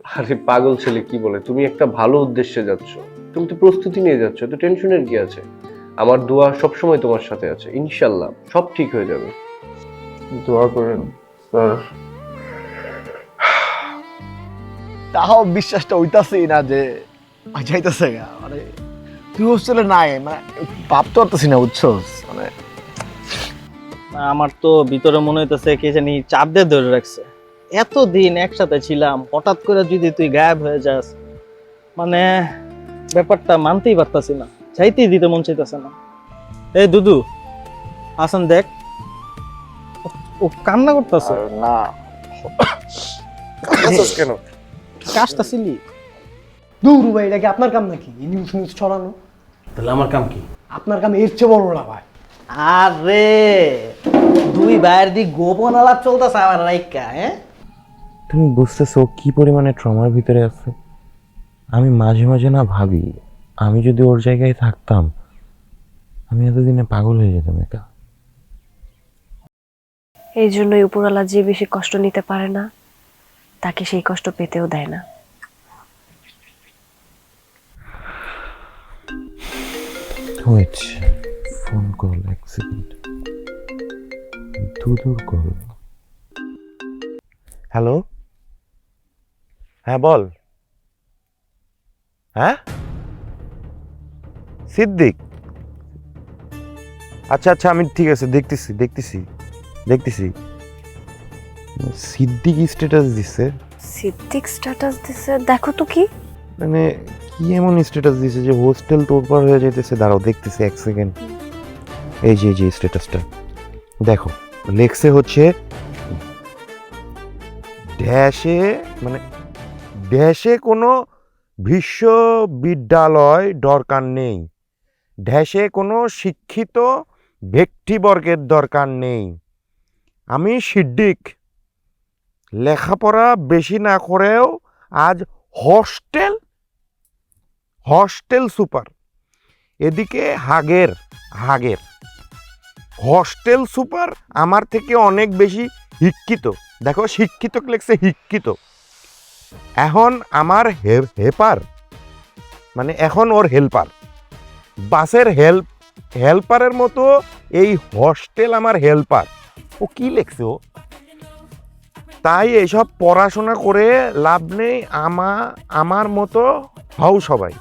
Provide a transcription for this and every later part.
আরে পাগল ছেলে কি বলে, তুমি একটা ভালো উদ্দেশ্যে যাচ্ছ, তুমি তো প্রস্তুতি নিয়ে যাচ্ছ, তো টেনশনের কি আছে? আমার দোয়া সবসময় তোমার সাথে আছে, ইনশাল্লাহ সব ঠিক হয়ে যাবে। দোয়া করেন স্যার। তাও বিশ্বাসটা হইতাছেই না যে যাইতেছে মানে তুই হোস্টেলে নাই, মানে ভাবতে পারতেছি না, বুঝছস? মানে আমার তো ভিতরে মনে হইতেছে কে জানি চাপ দিয়ে ধরে রাখছে। এতদিন একসাথে ছিলাম, হঠাৎ করে যদি তুই গায়েব হয়ে যাস, মানে ব্যাপারটা মানতেই পারতাছি না, চাইতেই দিতে মন চাইতেছে না। এই দুদু, হাসান দেখ, ও কান্না করতেছে। আর না কেন? কাশতাছিলি? দূর ভাই, এটা কি আপনার কাম নাকি এই নিউজ নিউজ ছড়ানো? তাহলে আমার কাম কি? আপনার কাম এর চেয়ে বড় না ভাই। আরে দুই ভাইয়ের দিক গোপন আলাপ চলতেছে আমার রাইকা। তুমি বুঝতেছো কি পরিমাণে ট্রমার ভিতরে আছে? আমি মাঝে মাঝে না ভাবি, আমি যদি ওর জায়গায় থাকতাম, আমি এতদিনে পাগল হয়ে যেতাম একা। এই জন্যই উপরওয়ালা যে বেশি কষ্ট নিতে পারে না, তাকে সেই কষ্ট পেতেও দেয় না। ওয়েট, ফোন কল, এক সেকেন্ড। দুদুর কল। হ্যালো, হ্যাঁ বল। হ্যাঁ সিদ্দিক, আচ্ছা আচ্ছা, আমি ঠিক আছে, দেখতেছি দেখতেছি দেখতেছি। সিদ্দিক স্ট্যাটাস দিছে? সিদ্দিক স্ট্যাটাস দিছে? দেখো তো কি। মানে কি এমন স্ট্যাটাস দিছে যে হোস্টেল তোরপার হয়ে যাইতেছে? দাঁড়াও দেখতেছি, এক সেকেন্ড। এই যে স্ট্যাটাসটা দেখো, লেখছে হচ্ছে ড্যাশে, মানে ড্যাশে কোনো বিশ্ববিদ্যালয় দরকার নেই, ড্যাশে কোনো শিক্ষিত ব্যক্তিবর্গের দরকার নেই। আমি সিদ্দিক লেখাপড়া বেশি না করেও আজ হস্টেল হস্টেল সুপার। এদিকে হাগের হাগের হস্টেল সুপার আমার থেকে অনেক বেশি শিক্ষিত। দেখো শিক্ষিত লেখছে, শিক্ষিত। এখন আমার হেল্পার, মানে এখন ওর হেল্পার, বাসের হেল্পারের মতো এই হস্টেল আমার হেল্পার। ও কি লেখছে ও? তাই এসব পড়াশোনা করে লাভ নেই, আমার মতো হও সবাই।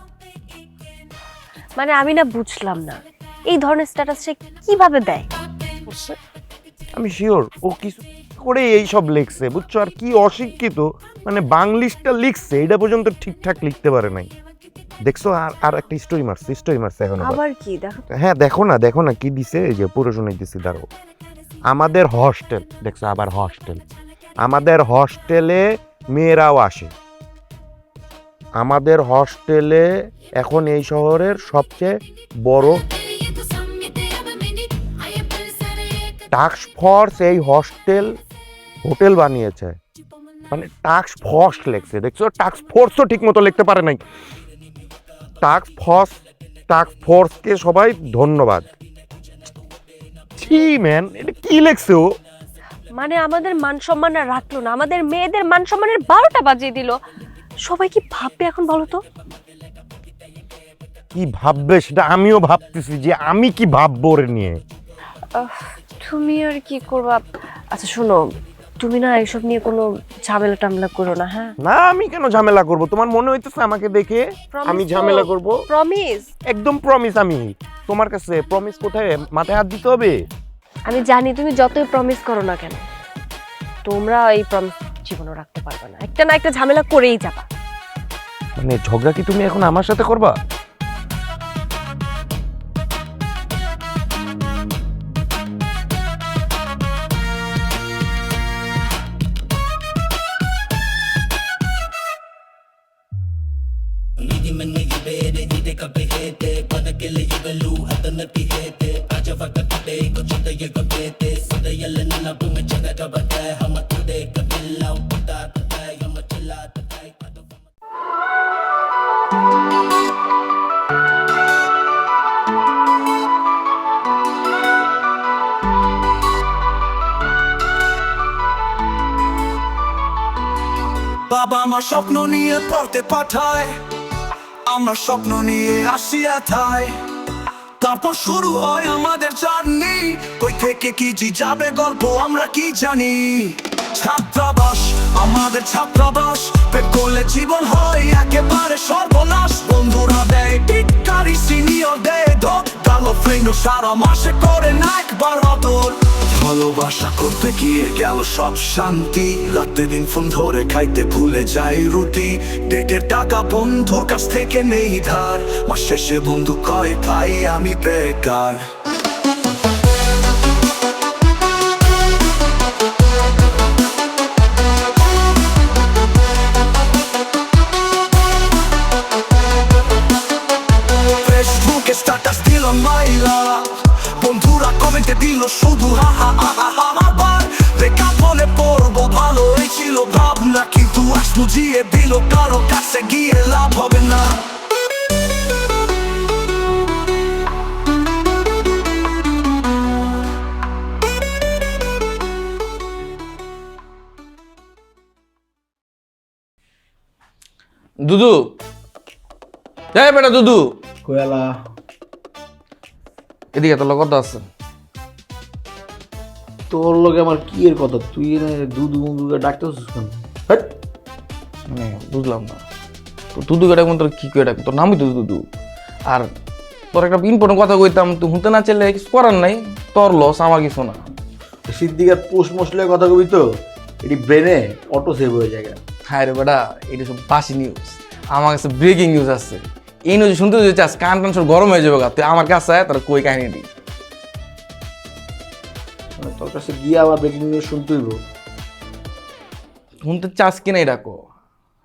মানে আমি না বুঝলাম না, এই ধরনের স্ট্যাটাস সে কিভাবে দেয়? আমি শিওর ও কিছু করে এই সব লিখছে, বুঝছো? আর কি অশিক্ষিত, মানে বাংলিশটা লিখছে এটা পর্যন্ত ঠিকঠাক লিখতে পারে নাই। দেখছো? আর আর একটা স্টোরি মারছে এখন আবার। আবার কি দেখো? হ্যাঁ দেখো না কি দিছে, এই যে পুরো শুনাইতেছি, দাঁড়াও। আমাদের হস্টেল, দেখছো আবার হস্টেল, আমাদের হস্টেলে মেয়েরাও আসে। আমাদের হস্টেলে এখন এই শহরের সবচেয়ে বড় টাস্ক ফোর্স এই হোটেল বানিয়েছে। মানে টাস্ক ফোর্স লেখছে, দেখছো? টাস্ক ফোর্সও ঠিক মতো লিখতে পারে নাই। টাস্ক ফোর্সকে সবাই ধন্যবাদ। ছি ম্যান, এটা কি লেখছে ও? মানে আমাদের মান সম্মান আর রাখলো না, আমাদের মেয়েদের মান সম্মানের 12টা বাজিয়ে দিল। সবাই কি ভাববে এখন বলো তো? কি ভাববে সেটা আমিও ভাবতেছি, যে আমি কি ভাববো ওরে নিয়ে। তুমি আর কি করবা? আচ্ছা শোনো, তুমি না এসব নিয়ে কোনো ঝামেলা টামেলা করো না, হ্যাঁ? না আমি কেন ঝামেলা করব? তোমার মনে হইতেছে আমাকে দেখে আমি ঝামেলা করব? প্রমিস। একদম প্রমিস। আমি তোমার কাছে প্রমিস কোথায়? মাথায় হাত দিতে হবে? আমি জানি তুমি যতই প্রমিস করো না কেন, তোমরা এই প্রমিস জীবনও রাখতে পারবে না, একটা না একটা ঝামেলা করেই যাবা। মানে ঝগড়া কি তুমি এখন আমার সাথে করবা? বাবা আমার স্বপ্ন নিয়ে পড়তে পাঠায়, আমরা স্বপ্ন নিয়ে আসি এথায়। তারপর শুরু হয় আমাদের জার্নি, কই থেকে কি জি যাবে গল্প আমরা কি জানি। ছাত্রাবাস আমাদের ছাত্রাবাস, পেট করলে জীবন হয় একেবারে সর্বনাশ। বন্ধুরা দেয় টিটকারি, সিনিয়র দেয় ধর, কালো ফ্রেন্ড সারা মাসে করে না একবার আদর। ভালোবাসা করতে গিয়ে গেল সব শান্তি, রাতে দিন ফোন ধরে খাইতে ভুলে যাই রুটি। ডেটের টাকা বন্ধুর কাছ থেকে নেই ধার, মাস শেষে বন্ধু কয় ভাই আমি বেকার। ফেসবুকে স্ট্যাটাস দিল মাইলা, বন্ধুরা কমেন্টে দিল শুধু হা হা হা হা হা। আবার দেখা মনে পড়বো ভালোই ছিল ভাবনা, কিন্তু আজ বুঝিয়ে দিল কারো কাছে গিয়ে লাভ হবে না। দুদু, এই বেটা দুদু, কোয়ালা এদিকে তোর কথা আছে। তোর লোকে আমার কি এর কথা, তুই দুধু বন্ধুকে ডাকতেছিস কেন? হ্যাট! মানে বুঝলাম না, তো দুদুকে ডাকবো তোর কি করে ডাকবো? তোর নামই তো দুদু। আর তোর একটা ইম্পর্টেন্ট কথা কইতাম, তুই শুনতে না চাইলে কিছু করার নাই, তোর লস, আমার কিছু না। সিদ্দিকার পোস্ট মশলার কথা কবি তো, এটি ব্রেনে অটো সেভ হয়ে যায়। হ্যাঁ রে বেটা, এটা সব বাসি নিউজ। আমার কাছে ব্রেকিং নিউজ আছে। এই নিউজ শুনতে যদি চাস, কান টান সব গরম হয়ে যাবে গা। তুই আমার কাছে আয়, তার কই কাহিনী দিই। মানে তোর কাছে গিয়ে আবার ব্রেকিং নিউজ শুনতে হইব? শুনতে চাস কিনা এটা কো,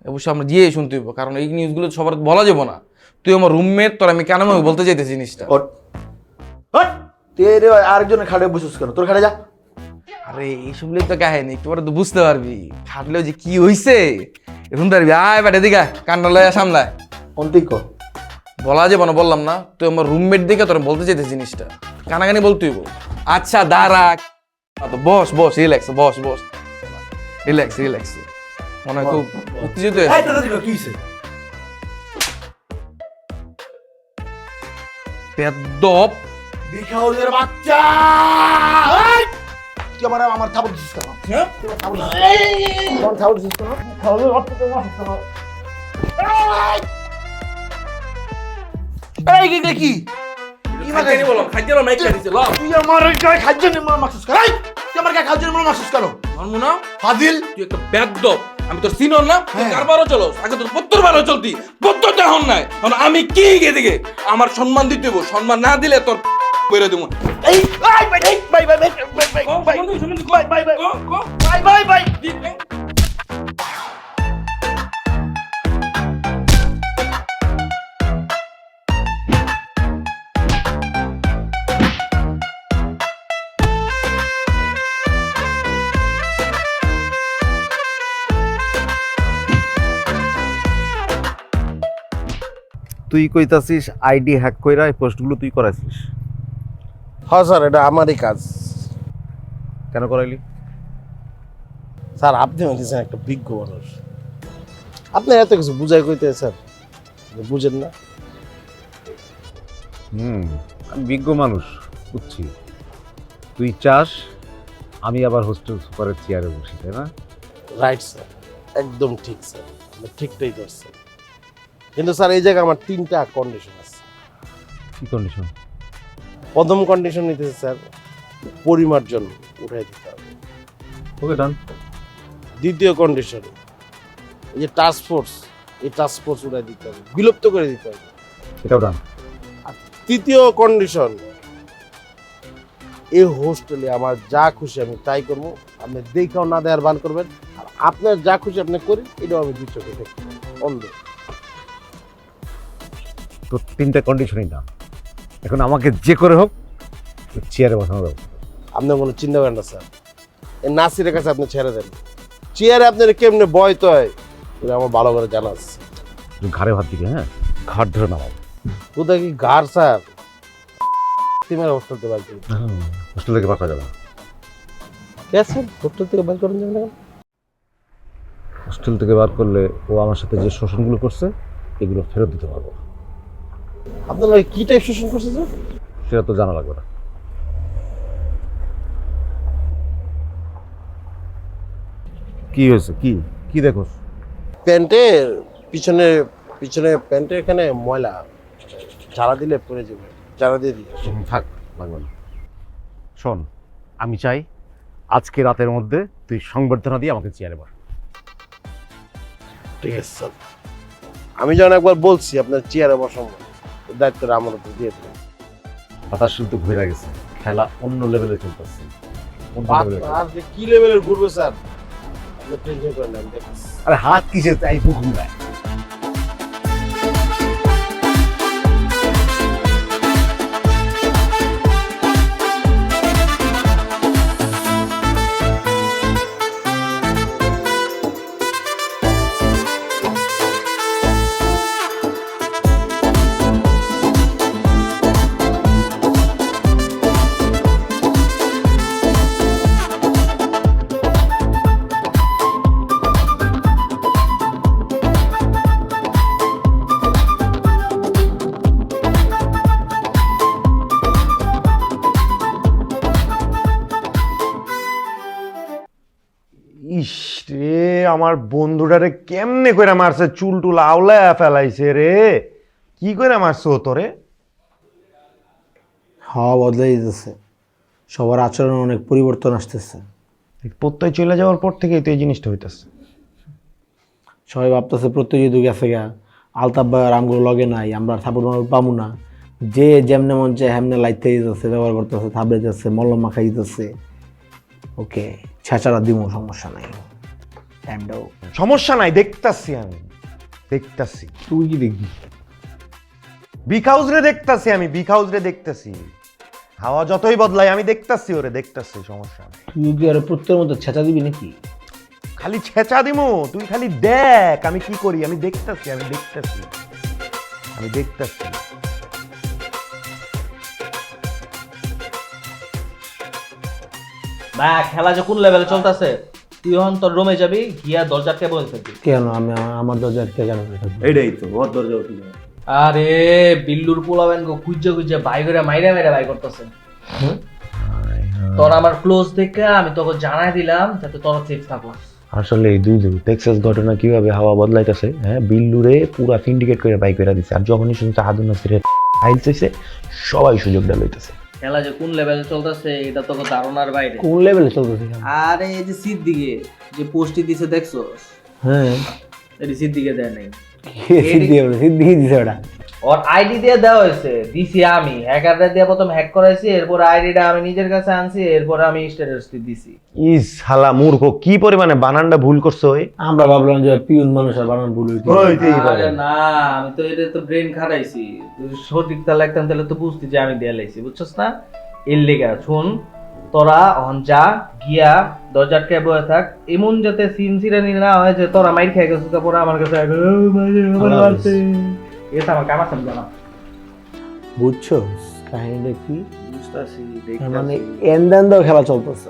অবশ্যই আমরা গিয়ে শুনতে হইব, কারণ এই নিউজগুলো সবার বলা যাবো না। তুই আমার রুমমেট, তোর আমি কেন আমি বলতে চাইতেছি জিনিসটা। তুই রে আরেকজনের খাটে বসিস কেন? তোর খাটে যা। আরে এইসব তো কাহিনী একটু পরে তো বুঝতে পারবি, খাটলেও যে কি হইছে শুনতে পারবি। আয় বেটা দিঘা, কান্না লয়া সামলায় অন্তিক কর। বলা যাবো না, বললাম না। তুই আমার রুমমেট দিকে তোর বলতে চাইতেছি জিনিসটা, কানাকানি বলতে হইব। আচ্ছা দাঁড়া, বস বস, রিল্যাক্স, বস বস, রিল্যাক্স রিল্যাক্স। মনে হয় খুব উত্তেজিত হয়ে কিছে বেদব। বিখাউদের বাচ্চা! তুই আমার থাবড় দিছিস কেন? তুই আমার থাবড় দিছিস কেন? খাওয়ানোর অর্থ তো না কেন? এই কি কি খাইতে বলো, খাইতে বলো, মাইক খাইছে ল। তুই আমার গায়ে খাদ্য নির্মাণ মাসুস কেন? তুই আমার গায়ে খাদ্য নির্মাণ মাসুস কেন? মানবো না, ফাজিল! তুই একটা বেদব। আমি তোর সিনিয়র না, তুই কারবারও চলো। আগে তোর 72 বারও চলতি, 72 দেহন নাই। এখন আমি কি গিয়ে দিকে আমার সম্মান দিতে হইব, সম্মান না দিলে তোর বেরো দেবো। এই bye bye bye bye bye bye bye bye bye bye. তুই কইতাছিস আইডি হ্যাক কইরা এই পোস্টগুলো তুই করাইছিস? হ্যাঁ স্যার, এটা আমারই কাজ। কেন করাইলি? স্যার আপনি হচ্ছেন একটা বিজ্ঞ মানুষ, আপনি এত কিছু বুঝাই কইতে স্যার বুঝেন না? আমি বিজ্ঞ মানুষ, বুঝছি। তুই চাস আমি আবার হোস্টেল সুপারের চেয়ারে বসি, তাই না? রাইট স্যার, একদম ঠিক স্যার, আপনি ঠিকটাই করছেন। কিন্তু স্যার এই জায়গায় আমার 3টা কন্ডিশন আছে। কি কন্ডিশন? প্রথম কন্ডিশন নিতেছে স্যার, পরিমার্জন উঠাই দিতে হবে। ওকে ডান। দ্বিতীয় কন্ডিশন, এই যে টাস্ক ফোর্স, এই টাস্ক ফোর্স উঠাই দিতে হবে, বিলুপ্ত করে দিতে হবে। এটাও ডান। তৃতীয় কন্ডিশন, এই হোস্টেলে আমার যা খুশি আমি তাই করবো, আপনি দেখাও না দেওয়ার বান করবেন, আর আপনার যা খুশি আপনি করেন, এটাও আমি 2 চোখে দেখব অন্ধ। তো 3টা কন্ডিশনই না, এখন আমাকে যে করে হোক চেয়ারে বসানো যাবে। আপনি কোনো চিন্তা করেন না স্যার, এই নাসিরের কাছে আপনি ছেড়ে দেন, চেয়ারে আপনার কেমনে বয় তয় এটা আমার ভালো করে জানা আছে। তুই ঘাড়ে ভাত দিকে, হ্যাঁ, ঘাট ধরে নামাবো। কোথায় কি ঘাড় স্যার, তিমের হোস্টেল থেকে বাইর করি। হোস্টেল থেকে পাঠা যাবে না। কে স্যার হোস্টেল থেকে বাইর করেন যাবেন? হোস্টেল থেকে বার করলে ও আমার সাথে যে শোষণগুলো করছে এগুলো ফেরত দিতে পারবো। আপনার কি টাইপ শোষণ করছে স্যার? সেটা তো জানা লাগবে না। কি হয়েছে? কি কি দেখো? প্যান্টের পিছনে পিছনে প্যান্টের এখানে ময়লা, ঝাড়া দিলে পড়ে যাবে, ঝাড়া দিয়ে দিই। থাক, লাগবে না। শোন, আমি চাই আজকে রাতের মধ্যে তুই সংবর্ধনা দিয়ে আমাকে চেয়ারে বস। ঠিক আছে স্যার, আমি যখন একবার বলছি আপনার চেয়ারে বসাবো, দায়িত্বটা আমার উপর দিয়ে দেবেন। বাতাস কিন্তু ঘুরে গেছে, খেলা অন্য লেভেলে চলতেছে। আর যে কি লেভেলের ঘুরবে স্যার, আপনি টেনশন করেন না, আমি দেখছি। আরে হাত কিসে চাই বুকুম দেয়। ইস রে, আমার বন্ধুটারে কেমনে করে মারছে, চুল টুল আওলায়া ফেলাইছে রে। কি করে মারছো তোরে? হাওয়া বদলাই দিতেছে, সবার আচরণ অনেক পরিবর্তন আসতেছে। প্রত্যয় চলে যাওয়ার পর থেকেই তো এই জিনিসটা হইতেছে। সবাই ভাবতেছে প্রত্যেক যদি গেছে গা, আলতাফ ভাই আর আমগুলো লগে নাই, আমরা সাপোর্ট পাবো না। যে যেমনে মন চায় হেমনে লাইতে দিতেছে, ব্যবহার করতেছে, থাবড়ে যাচ্ছে, মল্লম মাখাই দিতেছে। ওকে, ছেঁচারা দিব, সমস্যা নাই। টাইম দাও। সমস্যা নাই, দেখতাছি আমি, দেখতাছি। তুই কি দেখবি? বিগ হাউস রে দেখতাছি আমি, বিগ হাউস রে দেখতাছি। হাওয়া যতই বদলাই আমি দেখতাছি ওরে, দেখতাছি, সমস্যা নাই। তুই কি আর প্রত্যেকের মতো ছেঁচা দিবি নাকি? খালি ছেঁচা দিমু, তুই খালি দেখ আমি কি করি। আমি দেখতাছি, আমি দেখতাছি, আমি দেখতাছি। না, খেলা যে কোন লেভেলে চলতেছে, তুই এখন তোর রুমে যাবি, গিয়া দরজাকে বলে থাকবি। কেন আমি আমার দরজা কে জানো? এইটাই তো ওর দরজা উঠি। আরে বিল্লুর পোলাবেন গো খুঁজে খুঁজে বাই করে মাইরা মাইরা বাই করতেছে। তোর আমার ক্লোজ দেখে আমি তোকে জানাই দিলাম যাতে তোর সেফ থাকোস। আসলে এই দুই টেক্সাস ঘটনা কিভাবে হাওয়া বদলাইতেছে। হ্যাঁ, বিল্লুরে পুরা সিন্ডিকেট করে বাইক করে দিছে। আর যখনই শুনছে হাদুন নাসিরের ফাইল চাইছে, সবাই সুযোগটা লইতেছে। খেলা যে কোন লেভেলে চলতেছে এটা তোকে ধারণার বাইরে। কোন লেভেলে চলতেছে? আরে এই যে সিট দিকে যে পোস্টটি দিছে দেখছস? হ্যাঁ, এই সিট দিকে দেয় নাই, সিদ্ধি দিছে ওটা। ওর আইডি দিয়ে দেওয়া হয়েছে, দিছি আমি হ্যাকারদের দিয়ে প্রথম হ্যাক করাইছি, এরপর আইডিটা আমি নিজের কাছে আনছি, এরপর আমি স্ট্যাটাস দিছি। ইস শালা মূর্খ, কি পরিমাণে বানানটা ভুল করছো ওই। আমরা ভাবলাম যে পিউন মানুষ আর বানান ভুল হইতে আরে না, আমি তো এটা তো ব্রেন খাটাইছি, সঠিক তা লাগতাম তাহলে তো বুঝতি যে আমি দিয়ে লাইছি, বুঝছস না? এর লেগা শুন, তোরা অন যা গিয়া দরজাটকে বয়ে থাক, এমন যাতে সিনসিরানি না হয় যে তোরা মাইর খেয়ে গেছিস, তারপর আমার কাছে এটা আমার কামার সামনে জানা। বুঝছো কাহিনীটা কি? বুঝতেছি, মানে এন্দান দাও খেলা চলতেছে।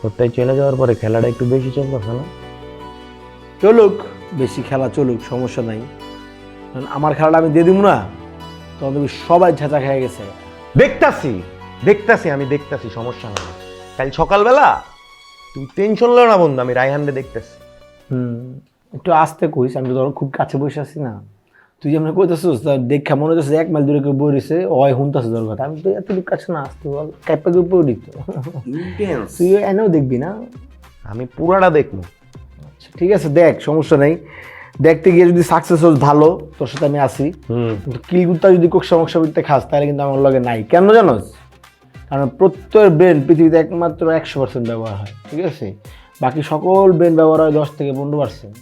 ওটাই চলে যাওয়ার পরে খেলাটা একটু বেশি চলতেছে না? চলুক, বেশি খেলা চলুক, সমস্যা নাই। কারণ আমার খেলাটা আমি দিয়ে দিব না, তখন তুমি সবাই ঝাঁচা খেয়ে গেছে। দেখতাছি, দেখতাছি, আমি দেখতাছি, সমস্যা নাই। কাল সকালবেলা তুই টেনশন লো না বন্ধু, আমি রায়হানরে দেখতাছি। একটু আস্তে কইস, আমি তো ধর খুব কাছে বসে আছি না। তুই যেমন কইতেছিস দেখা মনে হচ্ছে 1 মাইল দূরে কেউ বই রয়েছে, ওই হুনতাছে তোর কথা। আমি তো এতটুকু কাছে না, আসতে বল, কাইপা কেউ পড়ে দিত। তুই এনেও দেখবি না? আমি পুরাটা দেখবো। ঠিক আছে, দেখ, সমস্যা নেই। দেখতে গিয়ে যদি সাকসেস হোস ভালো, তোর সাথে আমি আসি। কিন্তু কিলগুতা যদি কোক সমস্যা করতে খাস, তাহলে কিন্তু আমার লগে নাই। কেন জানোস? কারণ প্রত্যেক ব্রেন পৃথিবীতে একমাত্র 100% ব্যবহার হয়, ঠিক আছে? বাকি সকল ব্রেন ব্যবহার হয় 10 থেকে 15%।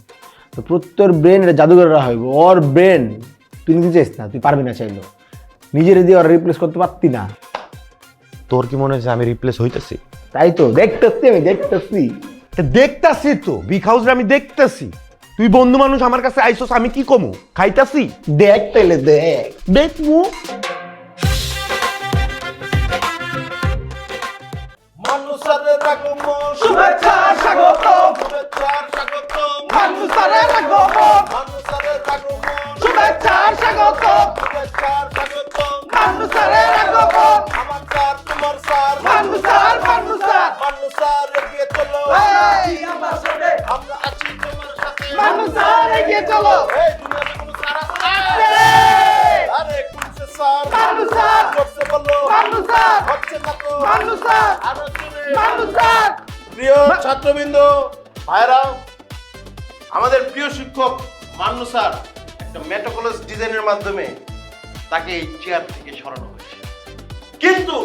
তো প্রত্যেক ব্রেন এটা জাদুঘররা হইব। ওর ব্রেন তুই নিতে চাইস না, তুই পারবি না চাইলেও। নিজের দিয়ে ওরা রিপ্লেস করতে পারতি না। তোর কি মনে হচ্ছে আমি রিপ্লেস হইতেছি? তাই তো দেখতেছি, আমি দেখতেছি। দেখতাছি তো, বিগ হাউস আমি দেখতাছি। তুই বন্ধু মানুষ আমার কাছে আইসোস, আমি কি কমু? খাইতাছি। দেখ তাইলে, দেখ, দেখবো। মানুষের রাখো শুভেচ্ছা স্বাগত, শুভেচ্ছা স্বাগত। মান্নু স্যারের আগমন, মান্নু স্যারের আগমন, শুভেচ্ছার স্বাগত, শুভেচ্ছার স্বাগতম। মান্নু স্যারের আগমন, আমার স্যার, তোমার sir, Mannu sir, Mannu sir, Mannu sir এগিয়ে চলো। এই আমার সাথে, আমরা আছি তোমার সাথে। মান্নু স্যার এগিয়ে চলো। এই দুনিয়াতে কোনো স্যার আছে? আরে কোনছে স্যার? মান্নু স্যার, করছে বলো। মান্নু স্যার, হচ্ছে না তো। মান্নু স্যার, আরো জোরে। মান্নু স্যার। প্রিয় ছাত্রবৃন্দ, ভাইরা, আমাদের প্রিয় শিক্ষক মান্নু স্যার একটা মেটোকলাস ডিজাইনের মাধ্যমে তাকে এই চেয়ার থেকে সরানো হয়েছে, কিন্তু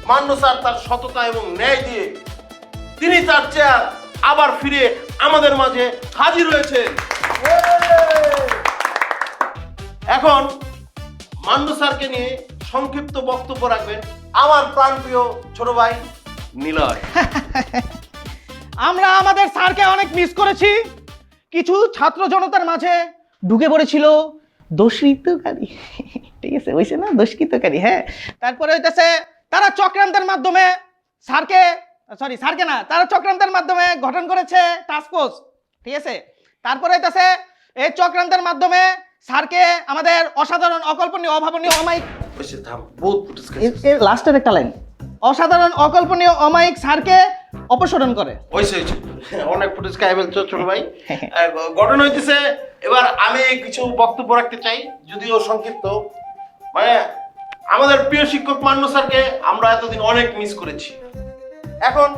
মান্নু স্যার তার সততা এবং ন্যায় দিয়ে তিনি তার চেয়ার আবার ফিরে আমাদের মাঝে হাজির হয়েছেন। এখন মান্নু স্যারকে নিয়ে সংক্ষিপ্ত বক্তব্য রাখবেন আমার প্রাণপ্রিয় ছোট ভাই নিলয়। আমরা আমাদের স্যারকে অনেক মিস করেছি। কিছু ছাত্র জনতার মাঝে ঢুকে পড়েছিল দোষকৃতকারী, ঠিক আছে, হয়েছে না, দোষকৃতকারী। হ্যাঁ, তারপরে হইতেছে তারা চক্রান্তের মাধ্যমে স্যারকে না, তারা চক্রান্তের মাধ্যমে গঠন করেছে টাস্ক ফোর্স, ঠিক আছে। তারপরে হইতেছে এই চক্রান্তের মাধ্যমে স্যারকে আমাদের অসাধারণ, অকল্পনীয়, অভাবনীয়, অমায়িক, লাস্টের একটা লাইন, অসাধারণ, অকল্পনীয়, অমায়িক স্যারকে অপসারণ করে। অনেক ফুটেজ খাই ফেলছো ছোট ভাই। ঘটনা হইতেছে, এবার আমি কিছু বক্তব্য রাখতে চাই, যদিও সংক্ষিপ্ত। মানে আমাদের প্রিয় শিক্ষক মান্নু স্যারকে আমরা এতদিন অনেক মিস করেছি, এখন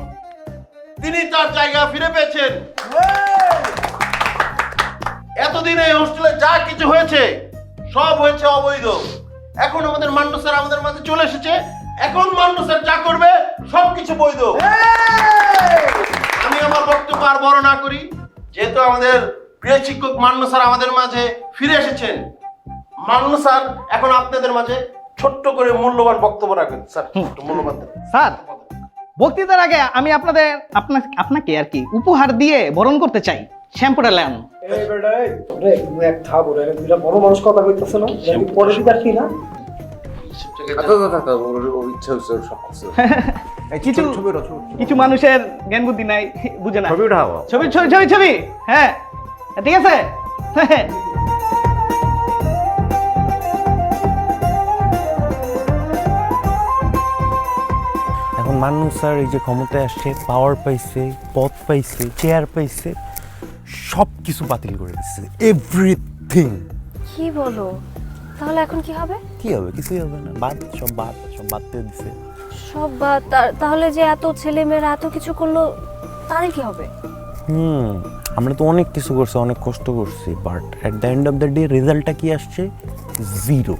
তিনি তার জায়গা ফিরে পেয়েছেন। এতদিন এই হোস্টেলে যা কিছু হয়েছে সব হয়েছে অবৈধ, এখন আমাদের মান্নু স্যার আমাদের মাঝে চলে এসেছে, এখন মান্নু স্যার যা করবে সবকিছু বৈধ। আমি আমার বক্তব্য আর বড় না করি, যেহেতু আমাদের প্রিয় শিক্ষক মান্নু স্যার আমাদের মাঝে ফিরে এসেছেন, মান্নু স্যার এখন আপনাদের মাঝে ছোট্ট করে মূল্যবান বক্তব্য রাখবেন। স্যার একটু মূল্যবান দেন। স্যার, বক্তৃতার আগে আমি আপনাকে আর কি উপহার দিয়ে বরণ করতে চাই শ্যাম্পুটা ল্যান। বড় মানুষ কথা কইতেছে না, পরে শিখাচ্ছি না। কিছু মানুষের জ্ঞান বুদ্ধি নাই, বুঝে না। ছবি ছবি ছবি ছবি, হ্যাঁ ঠিক আছে। এখন মান্নু স্যার এই যে ক্ষমতায় আসছে, পাওয়ার পাইছে, পদ পাইছে, চেয়ার পাইছে, সব কিছু বাতিল করে দিচ্ছে, এভরিথিং। কি বলো? তাহলে এখন কি হবে? কি হবে? কিছুই হবে না, সব বাদ দিয়ে দিচ্ছে। সব বাদ। তাহলে যে এত ছেলে মেয়েরা এত কিছু করলো, তাদের কি হবে? আমরা তো অনেক কিছু করছি, অনেক কষ্ট করছি, but at the end of the day রেজাল্টটা কি আসছে? জিরো।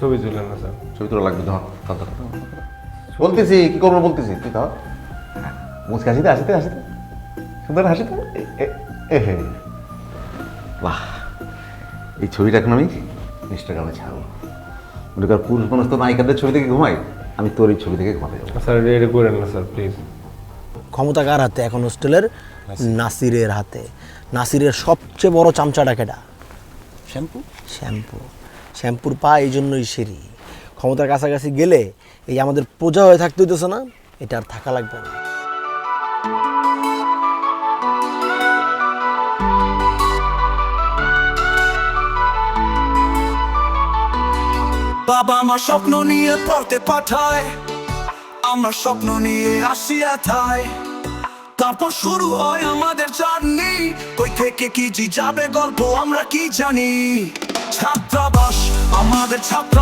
ছবি তুলেন না স্যার। ছবি তোলা লাগবে, বলতেছি কি করবো বলতেছি, তুই তো মুসকে হাসিতে হাসিতে হাসিতে সুন্দর হাসিতে হে বাহ, এই ছবিটা এখন আমি ইনস্টাগ্রামে ছাড়বো। মনে কর পুরুষ মানুষ তো নায়িকাদের ছবি থেকে ঘুমাই, আমি তোর এই ছবি থেকে ঘুমাতে যাবো। স্যার এটা করেন না স্যার প্লিজ। ক্ষমতা কার হাতে এখন হোস্টেলের? নাসিরের হাতে। নাসিরের সবচেয়ে বড় চামচাটা কেডা? শ্যাম্পুর পা, এই জন্যই সেরি। ক্ষমতার কাছাকাছি গেলে এই আমাদের প্রজা হয়ে থাকতে হইতেছে না, এটা আর থাকা লাগবে না। বাবা আমার স্বপ্ন নিয়ে পড়তে পাঠায়, আমরা স্বপ্ন নিয়ে আসি এথায়, তারপর শুরু হয় আমাদের জার্নি, কই থেকে কি যাবে গল্প আমরা কি জানি। ছাত্রাবাস আমাদের ছাত্র